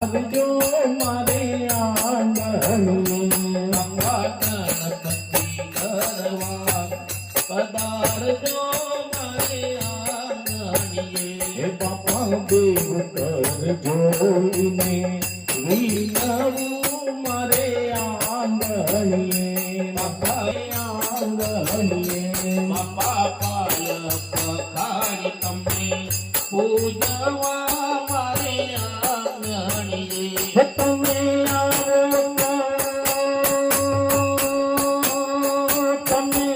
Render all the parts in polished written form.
જો મારે આંગણીએ ગણપતિ કરવા પધારજો મારે આંગણીએ બાપા દેવ કર જોઈને વિનવું મારે આંગણીએ આંગણીએ બાપા પાય પખારી તમને પૂજવા મારે આંગણીએ તમે આવો તમે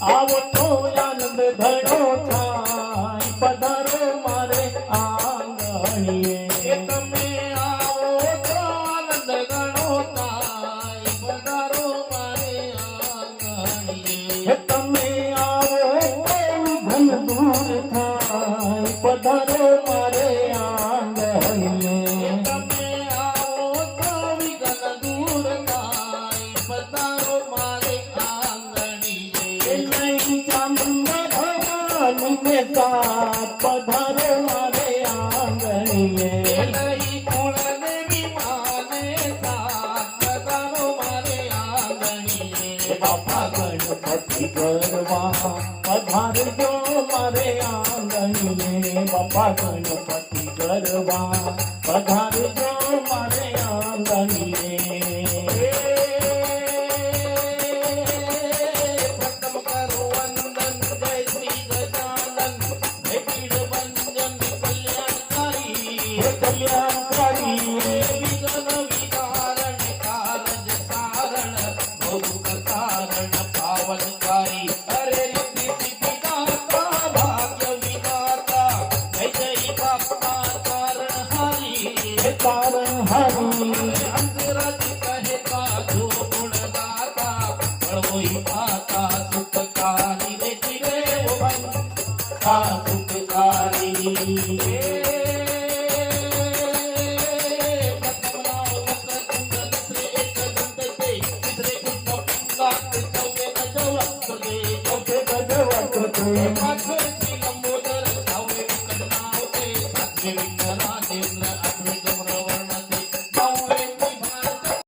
આવો તો આનંદ ઘણો થાય પધારો મારે આંગણીએ તમે આવો તો આનંદ ઘણો થાય પધારો મારે આંગણીએ તમે આવો ધન દૂર થાય પધારો મારે આંગણીએ તમે આવો તો વિઘ્ન દૂર થાય પધારો મારે આંગણીએ નહીં ચામુંડા ભવાની સાથ પધારો મારે આંગણીએ લઈ કુળદેવી માને સાથ પધારો મારે આંગણીએ બાપા ગણપતિ ગરવા પધારજો મારે આંગણીએ બાપા ગણપતિ ગરવા પધારજો મારે આંગણીએ પ્રથમ કરો વંદન જય શ્રી ગજાનન હે પીડ ભંજન કલ્યાણકારી કલ્યાણકારી વિઘ્ન વિકારણ કારજ સારણ ભોગ કારણ પાવનકારી હરે રિદ્ધિ સિદ્ધિ દાતા ભાગ્ય વિધાતા જય જય બાપા કારણ હારી કારણ હરી અંતરજ કહે કાજો ગુણદાતા પ્રભુઈ માતા સુખકારી રે ચિરે કા સુખકારી ગજવત